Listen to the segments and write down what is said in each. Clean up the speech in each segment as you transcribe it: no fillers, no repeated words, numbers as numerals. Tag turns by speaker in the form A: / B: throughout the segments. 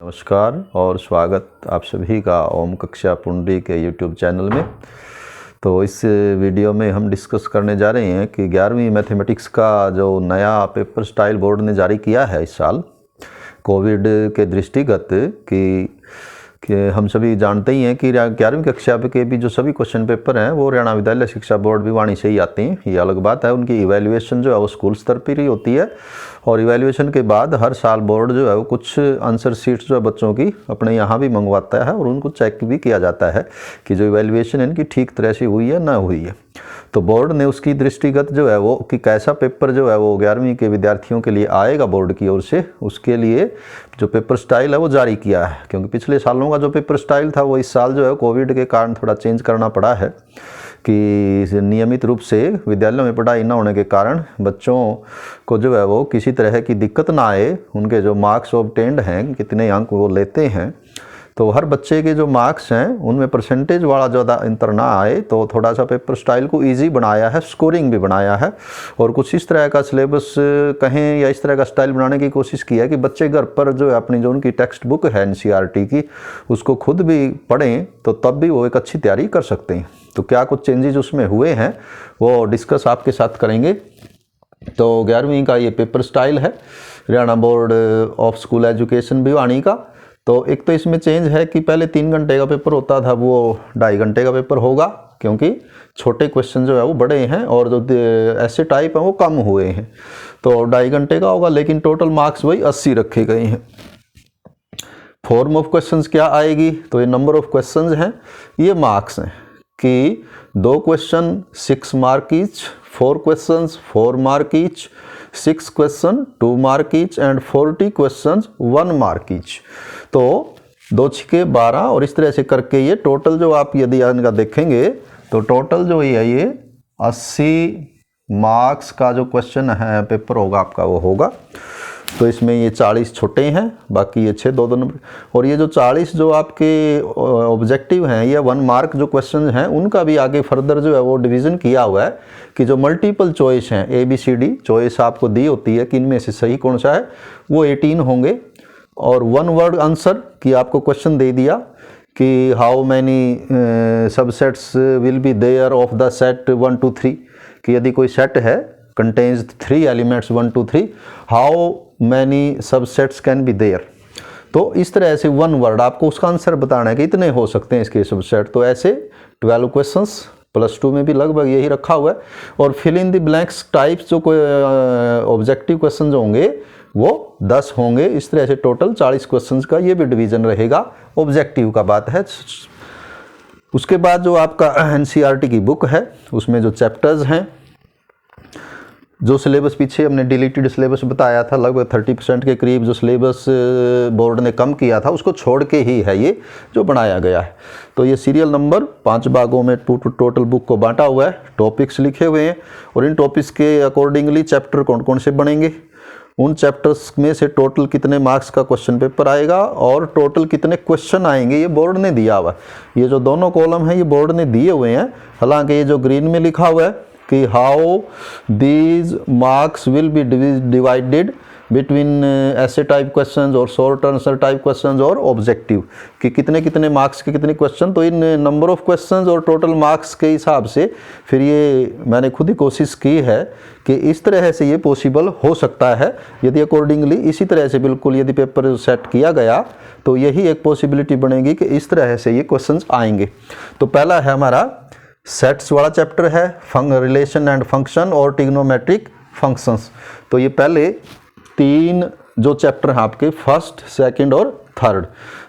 A: नमस्कार और स्वागत आप सभी का ओम कक्षा पुंडरी के YouTube चैनल में। तो इस वीडियो में हम डिस्कस करने जा रहे हैं कि 11वीं मैथमेटिक्स का जो नया पेपर स्टाइल बोर्ड ने जारी किया है इस साल कोविड के दृष्टिगत कि हम सभी जानते ही हैं कि 11वीं कक्षा के भी जो सभी क्वेश्चन पेपर हैं वो हरियाणा विद्यालय शिक्षा बोर्ड भिवानी से ही आते हैं। ये अलग बात है, उनकी इवैल्यूएशन जो है वो स्कूल स्तर पर ही होती है और इवैल्यूएशन के बाद हर साल बोर्ड जो है वो कुछ आंसर शीट्स जो है बच्चों की अपने यहाँ भी मंगवाता है और उनको चेक भी किया जाता है कि जो इवैल्यूएशन है इनकी ठीक तरह से हुई है ना हुई है। तो बोर्ड ने उसकी दृष्टिगत जो है वो कि कैसा पेपर जो है वो 11वीं के विद्यार्थियों के लिए आएगा बोर्ड की ओर से, उसके लिए जो पेपर स्टाइल है वो जारी किया है। क्योंकि पिछले सालों का जो पेपर स्टाइल था वो इस साल जो है कोविड के कारण थोड़ा चेंज करना पड़ा है कि नियमित रूप से विद्यालयों में पढ़ाई न होने के कारण बच्चों को जो है वो किसी तरह की दिक्कत ना आए। उनके जो मार्क्स ऑब्टेन्ड हैं, कितने अंक वो लेते हैं, तो हर बच्चे के जो मार्क्स हैं उनमें परसेंटेज वाला ज़्यादा अंतर ना आए, तो थोड़ा सा पेपर स्टाइल को इजी बनाया है, स्कोरिंग भी बनाया है और कुछ इस तरह का सिलेबस कहें या इस तरह का स्टाइल बनाने की कोशिश की है कि बच्चे घर पर जो है अपनी जो उनकी टेक्स्ट बुक है एनसीईआरटी की उसको खुद भी पढ़ें तो तब भी वो एक अच्छी तैयारी कर सकते हैं। तो क्या कुछ चेंजेस उसमें हुए हैं वो डिस्कस आपके साथ करेंगे। तो 11वीं का ये पेपर स्टाइल है Haryana board of school education Bhiwani का। तो एक तो इसमें चेंज है कि पहले 3 घंटे का पेपर होता था वो 2.5 घंटे का पेपर होगा, क्योंकि छोटे क्वेश्चन जो है वो बड़े हैं और जो ऐसे टाइप हैं वो कम हुए हैं। तो 2.5 घंटे का होगा, लेकिन टोटल मार्क्स वही 80 रखे गए हैं। फॉर्म ऑफ क्वेश्चंस क्या आएगी, तो ये नंबर ऑफ क्वेश्चंस हैं, ये मार्क्स हैं कि 2 question 6 mark each, 4 questions 4 mark each, 6 question 2 mark each and 40 questions 1 mark each. तो 2 छक्के 12 और इस तरह से करके ये टोटल जो आप यदि इनका देखेंगे तो टोटल जो है ये 80 मार्क्स का जो क्वेश्चन है पेपर होगा आपका वो होगा। तो इसमें ये 40 छोटे हैं, बाकी ये 6 2 नंबर, और ये जो 40 जो आपके ऑब्जेक्टिव हैं या 1 मार्क जो क्वेश्चन हैं उनका भी आगे फर्दर जो है वो डिवीज़न किया हुआ है कि जो मल्टीपल चॉइस हैं ABCD चॉइस आपको दी होती है कि इनमें से सही कौन सा है, वो 18 होंगे। और 1 वर्ड आंसर कि आपको क्वेश्चन दे दिया कि how many subsets will be there of the set 1 2 3, कि यदि कोई सेट है contains 3 elements 1 2 3, how many subsets can be there. तो इस तरह से 1 वर्ड आपको उसका आंसर बताना है कि इतने हो सकते हैं इसके सबसेट। तो ऐसे 12 क्वेश्चंस +2 में भी लगभग यही रखा हुआ है। और fill in the blanks types जो कोई ऑब्जेक्टिव क्वेश्चन होंगे वो 10 होंगे। इस तरह से टोटल 40 क्वेश्चंस का ये भी डिवीजन रहेगा, ऑब्जेक्टिव का बात है। उसके बाद जो आपका एनसीईआरटी की बुक है उसमें जो चैप्टर्स हैं, जो सिलेबस पीछे हमने डिलीटेड सिलेबस बताया था लगभग 30% के करीब जो सिलेबस बोर्ड ने कम किया था उसको छोड़ के ही है ये जो बनाया गया है। तो ये सीरियल नंबर 5 भागों में टोटल बुक को बांटा हुआ है, टॉपिक्स लिखे हुए हैं और इन टॉपिक्स के अकॉर्डिंगली चैप्टर कौन कौन से बनेंगे, उन चैप्टर्स में से टोटल कितने मार्क्स का क्वेश्चन पेपर आएगा और टोटल कितने क्वेश्चन आएंगे ये बोर्ड ने दिया हुआ है। ये जो दोनों कॉलम है ये बोर्ड ने दिए हुए हैं। हालांकि ये जो ग्रीन में लिखा हुआ है कि how these marks will be divided between ऐसे टाइप क्वेश्चंस और शॉर्ट आंसर टाइप क्वेश्चंस और ऑब्जेक्टिव, कि कितने कितने मार्क्स के कितने क्वेश्चन, तो इन नंबर ऑफ क्वेश्चंस और टोटल मार्क्स के हिसाब से फिर ये मैंने खुद ही कोशिश की है कि इस तरह से ये पॉसिबल हो सकता है यदि अकॉर्डिंगली इसी तरह से बिल्कुल यदि पेपर सेट किया गया तो यही एक पॉसिबिलिटी बनेगी कि इस तरह से ये क्वेश्चंस आएंगे। तो पहला है हमारा सेट्स वाला चैप्टर है, रिलेशन एंड फंक्शन और ट्रिग्नोमेट्रिक फंक्शंस। तो ये पहले 3 जो चैप्टर हैं आपके फर्स्ट, सेकंड और थर्ड,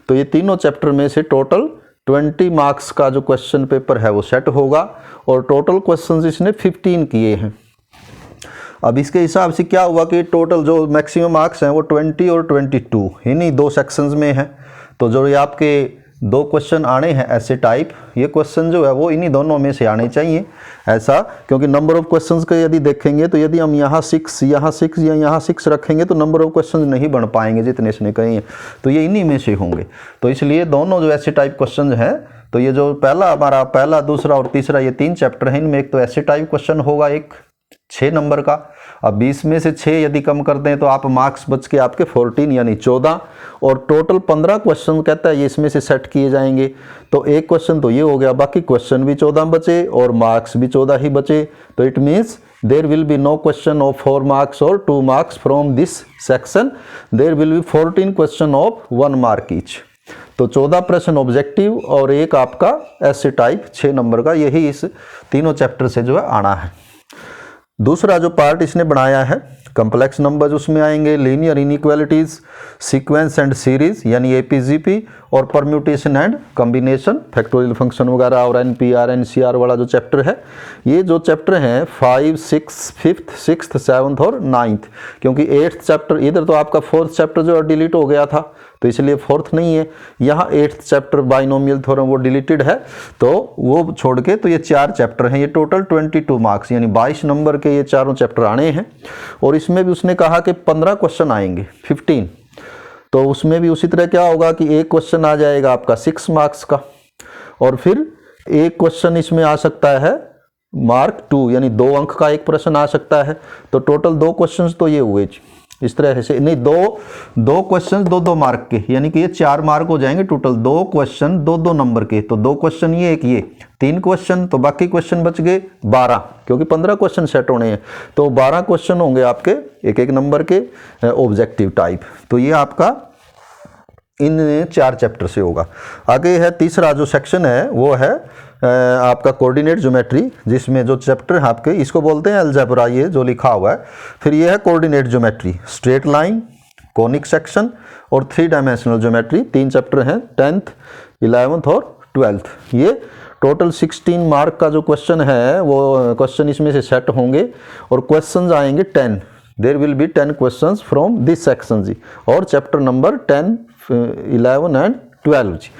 A: तो ये तीनों चैप्टर में से टोटल 20 मार्क्स का जो क्वेश्चन पेपर है वो सेट होगा और टोटल क्वेश्चंस इसने 15 किए हैं। अब इसके हिसाब से क्या हुआ कि टोटल जो मैक्सिमम मार्क्स हैं वो 20 और 22 इन्हीं 2 सेक्शंस में हैं। तो जो ये आपके 2 क्वेश्चन आने हैं ऐसे टाइप, ये क्वेश्चन जो है वो इन्हीं दोनों में से आने चाहिए ऐसा, क्योंकि नंबर ऑफ क्वेश्चंस का यदि देखेंगे तो यदि हम यहाँ 6 यहाँ 6 या यहाँ 6 रखेंगे तो नंबर ऑफ क्वेश्चंस नहीं बन पाएंगे जितने इसने कहे हैं, तो ये इन्हीं में से होंगे। तो इसलिए दोनों जो ऐसे टाइप क्वेश्चन हैं, तो ये जो पहला हमारा पहला, दूसरा और तीसरा ये 3 चैप्टर हैं, इनमें एक तो ऐसे टाइप क्वेश्चन होगा एक 6 नंबर का। अब 20 में से 6 यदि कम कर दें तो आप मार्क्स बच के आपके 14 यानी 14, और टोटल 15 क्वेश्चन कहता है ये इसमें से सेट किए जाएंगे। तो एक क्वेश्चन तो ये हो गया, बाकी क्वेश्चन भी 14 बचे और मार्क्स भी 14 ही बचे। तो it means there will be no question of 4 marks और 2 marks from this section, there will be 14 question of 1 mark each. तो 14 प्रश्न ऑब्जेक्टिव और एक आपका ऐसे टाइप 6 नंबर का, यही इस तीनों चैप्टर से जो है आना है। दूसरा जो पार्ट इसने बनाया है कम्प्लेक्स नंबर्स, उसमें आएंगे linear inequalities, sequence and series यानी एपीजीपी, और permutation and combination, factorial function वगैरह, और एनपीआर एनसीआर वाला जो चैप्टर है। ये जो चैप्टर हैं 5, 6, 5th, 6th, 7th और 9th, क्योंकि 8th चैप्टर इधर तो आपका 4th चैप्टर जो डिलीट हो गया था तो इसलिए 4th नहीं है। यहाँ 8th चैप्टर बाइनोमियल थ्योरम वो डिलीटेड है, तो वो छोड़ के तो ये 4 चैप्टर हैं। ये टोटल 22 मार्क्स यानी 22 नंबर के ये चारों चैप्टर आने हैं। और इसमें भी उसने कहा कि 15 क्वेश्चन आएंगे, 15। तो उसमें भी उसी तरह क्या होगा कि एक क्वेश्चन आ जाएगा आपका 6 मार्क्स का, और फिर एक क्वेश्चन इसमें आ सकता है मार्क 2 यानी 2 अंक का एक प्रश्न आ सकता है। तो टोटल 2 क्वेश्चन तो ये हुए इस तरह से, नहीं दो क्वेश्चन 2-2 मार्क के, यानी कि ये 4 मार्क हो जाएंगे टोटल। 2 क्वेश्चन 2-2 नंबर के, तो 2 क्वेश्चन ये, एक ये, 3 क्वेश्चन, तो बाकी क्वेश्चन बच गए 12, क्योंकि 15 क्वेश्चन सेट होने हैं। तो 12 क्वेश्चन होंगे आपके एक एक नंबर के ऑब्जेक्टिव टाइप। तो ये आपका इन 4 चैप्टर से होगा। आगे है तीसरा जो सेक्शन है वो है आपका कोऑर्डिनेट ज्योमेट्री, जिसमें जो चैप्टर है आपके इसको बोलते हैं अलजेब्रा, ये जो लिखा हुआ है। फिर ये है coordinate geometry, straight line, conic section और 3 डायमेंशनल ज्योमेट्री। 3 चैप्टर हैं, 10th, 11th और 12th। ये टोटल 16 मार्क का जो क्वेश्चन है वो क्वेश्चन इसमें से सेट होंगे, और क्वेश्चन आएंगे 10। There will be 10 questions from this section जी, और चैप्टर नंबर 10, 11 एंड 12 जी।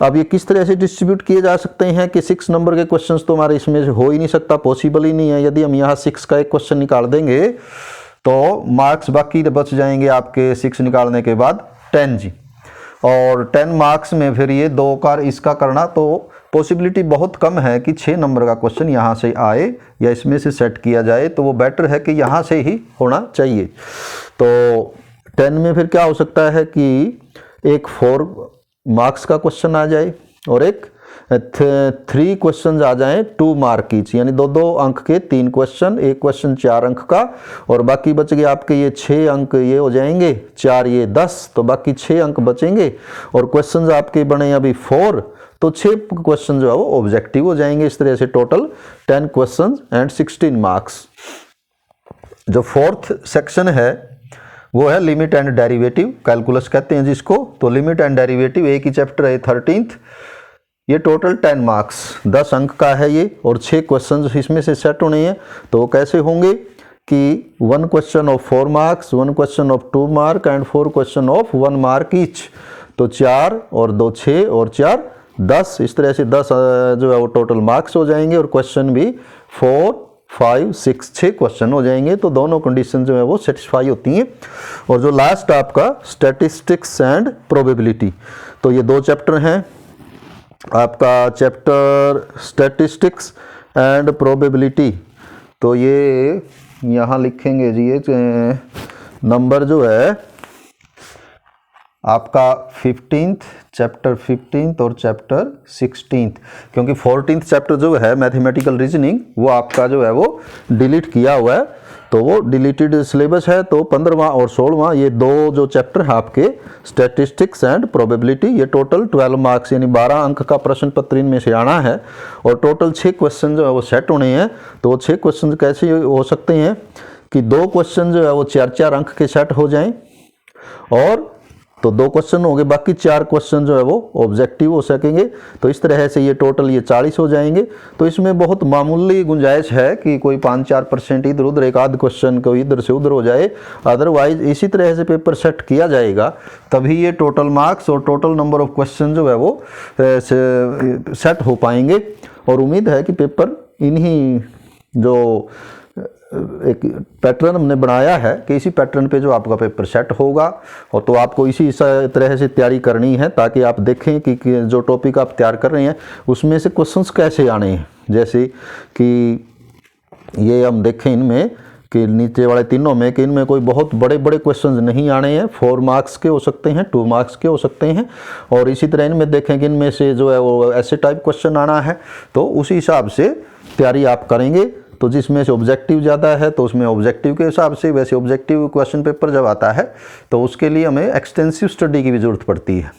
A: अब ये किस तरह से डिस्ट्रीब्यूट किए जा सकते हैं कि 6 नंबर के क्वेश्चंस तो हमारे इसमें से हो ही नहीं सकता, पॉसिबल ही नहीं है। यदि हम यहाँ 6 का एक क्वेश्चन निकाल देंगे तो मार्क्स बाकी बच जाएंगे आपके 6 निकालने के बाद 10 जी, और 10 मार्क्स में फिर ये 2 का इसका करना, तो पॉसिबिलिटी बहुत कम है कि 6 नंबर का क्वेश्चन यहाँ से आए या इसमें से सेट किया जाए। तो वो बेटर है कि यहाँ से ही होना चाहिए। तो 10 में फिर क्या हो सकता है कि एक 4 मार्क्स का क्वेश्चन आ जाए और एक 3 क्वेश्चन आ जाएं 2 मार्क ईच, यानी 2-2 अंक के 3 क्वेश्चन, एक क्वेश्चन 4 अंक का, और बाकी बच गए आपके ये 6 अंक ये हो जाएंगे, 4 ये 10, तो बाकी 6 अंक बचेंगे। और क्वेश्चन आपके बने अभी 4, तो 6 क्वेश्चन जो है वो ऑब्जेक्टिव हो जाएंगे। इस तरह से टोटल 10 क्वेश्चन एंड 16 मार्क्स। जो 4th सेक्शन है वो है लिमिट एंड डेरिवेटिव, कैलकुलस कहते हैं जिसको। तो लिमिट एंड डेरिवेटिव एक ही चैप्टर है, 13th। ये टोटल 10 मार्क्स 10 अंक का है ये, और 6 क्वेश्चन इसमें से सेट होने हैं। तो वो कैसे होंगे कि 1 question of 4 marks, 1 question of 2 mark and 4 question of 1 mark each. तो 4 और 2 6 और 4 10, इस तरह से 10 जो है वो टोटल मार्क्स हो जाएंगे, और क्वेश्चन भी 4, 5, 6, 6 क्वेश्चन हो जाएंगे। तो दोनों कंडीशन जो है वो सेटिस्फाई होती हैं। और जो लास्ट आपका स्टैटिस्टिक्स एंड प्रोबेबिलिटी, तो ये 2 चैप्टर हैं आपका, चैप्टर स्टैटिस्टिक्स एंड प्रोबेबिलिटी। तो ये यहाँ लिखेंगे जी, ये नंबर जो है आपका 15th, चैप्टर 15th और चैप्टर 16th, क्योंकि 14th चैप्टर जो है मैथमेटिकल रीजनिंग वो आपका जो है वो डिलीट किया हुआ है, तो वो डिलीटेड सिलेबस है। तो 15वां और 16वां ये 2 जो चैप्टर है आपके स्टैटिस्टिक्स एंड प्रोबेबिलिटी, ये टोटल 12 मार्क्स यानी 12 अंक का प्रश्न पत्र इनमें से आना है, और टोटल 6 क्वेश्चन जो है वो सेट होने हैं। तो वो 6 क्वेश्चन कैसे हो सकते हैं कि 2 क्वेश्चन जो है वो 4-4 अंक के सेट हो जाएं, और तो 2 क्वेश्चन हो गए, बाकी 4 क्वेश्चन जो है वो ऑब्जेक्टिव हो सकेंगे। तो इस तरह से ये टोटल ये 40 हो जाएंगे। तो इसमें बहुत मामूली गुंजाइश है कि कोई 5-4% इधर उधर, एक आध क्वेश्चन कोई इधर से उधर हो जाए, अदरवाइज इसी तरह से पेपर सेट किया जाएगा, तभी ये टोटल मार्क्स और टोटल नंबर ऑफ क्वेश्चन जो है वो सेट हो पाएंगे। और उम्मीद है कि पेपर इन्हीं जो एक पैटर्न हमने बनाया है कि इसी पैटर्न पे जो आपका पेपर सेट होगा, और तो आपको इसी तरह से तैयारी करनी है, ताकि आप देखें कि जो टॉपिक आप तैयार कर रहे हैं उसमें से क्वेश्चंस कैसे आने हैं। जैसे कि ये हम देखें इनमें कि नीचे वाले तीनों में कि इनमें कोई बहुत बड़े बड़े क्वेश्चंस नहीं आने हैं। 4 मार्क्स के हो सकते हैं, 2 मार्क्स के हो सकते हैं। और इसी तरह इनमें देखें कि इनमें से जो है वो ऐसे टाइप क्वेश्चन आना है, तो उसी हिसाब से तैयारी आप करेंगे। तो जिसमें से ऑब्जेक्टिव ज़्यादा है तो उसमें ऑब्जेक्टिव के हिसाब से, वैसे ऑब्जेक्टिव क्वेश्चन पेपर जब आता है तो उसके लिए हमें एक्सटेंसिव स्टडी की भी ज़रूरत पड़ती है।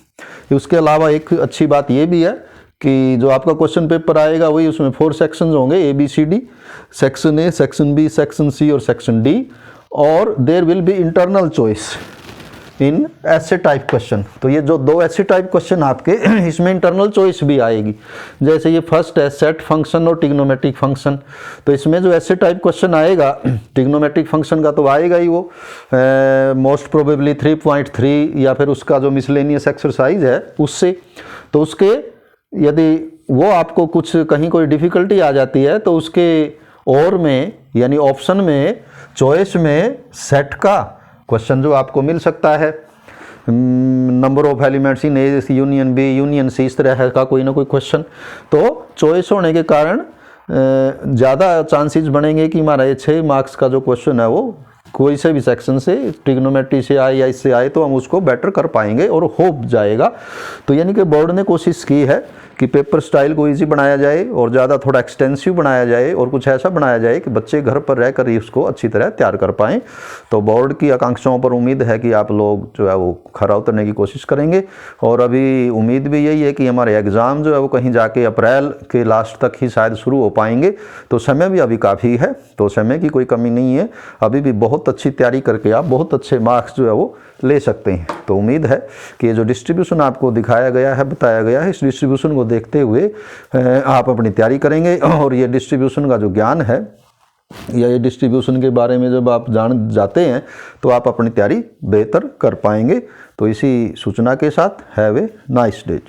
A: उसके अलावा एक अच्छी बात ये भी है कि जो आपका क्वेश्चन पेपर आएगा वही उसमें 4 सेक्शंस होंगे, ABCD, section A, section B, section C और सेक्शन D। और there will be internal choice in ऐसे टाइप क्वेश्चन। तो ये जो 2 ऐसे टाइप क्वेश्चन आपके इसमें इंटरनल चॉइस भी आएगी। जैसे ये फर्स्ट है सेट फंक्शन और ट्रिग्नोमेट्रिक फंक्शन, तो इसमें जो ऐसे टाइप क्वेश्चन आएगा ट्रिग्नोमेट्रिक फंक्शन का तो आएगा ही वो मोस्ट प्रोबेबली 3.3 या फिर उसका जो मिसलेनियस एक्सरसाइज है उससे। तो उसके यदि वो आपको कुछ कहीं कोई डिफ़िकल्टी आ जाती है तो उसके और में यानी ऑप्शन में चॉइस में सेट का क्वेश्चन जो आपको मिल सकता है, number of elements in A union B union C, इस तरह का कोई ना कोई क्वेश्चन। तो चॉइस होने के कारण ज़्यादा चांसेस बनेंगे कि हमारा ये 6 मार्क्स का जो क्वेश्चन है वो कोई से भी सेक्शन से, ट्रिग्नोमेट्री से आए या इससे आए, तो हम उसको बेटर कर पाएंगे और हो जाएगा। तो यानी कि बोर्ड ने कोशिश की है कि पेपर स्टाइल को इजी बनाया जाए और ज़्यादा थोड़ा एक्सटेंसिव बनाया जाए और कुछ ऐसा बनाया जाए कि बच्चे घर पर रहकर ही उसको अच्छी तरह तैयार कर पाएँ। तो बोर्ड की आकांक्षाओं पर उम्मीद है कि आप लोग जो है वो खरा उतरने की कोशिश करेंगे। और अभी उम्मीद भी यही है कि हमारे एग्ज़ाम जो है वो कहीं जाके अप्रैल के लास्ट तक ही शायद शुरू हो पाएंगे। तो समय भी अभी काफ़ी है, तो समय की कोई कमी नहीं है। अभी भी बहुत अच्छी तैयारी करके आप बहुत अच्छे मार्क्स जो है वो ले सकते हैं। तो उम्मीद है कि ये जो डिस्ट्रीब्यूशन आपको दिखाया गया है, बताया गया है, इस डिस्ट्रीब्यूशन को देखते हुए आप अपनी तैयारी करेंगे। और ये डिस्ट्रीब्यूशन का जो ज्ञान है या ये डिस्ट्रीब्यूशन के बारे में जब आप जान जाते हैं तो आप अपनी तैयारी बेहतर कर पाएंगे। तो इसी सूचना के साथ हैव ए नाइस डे।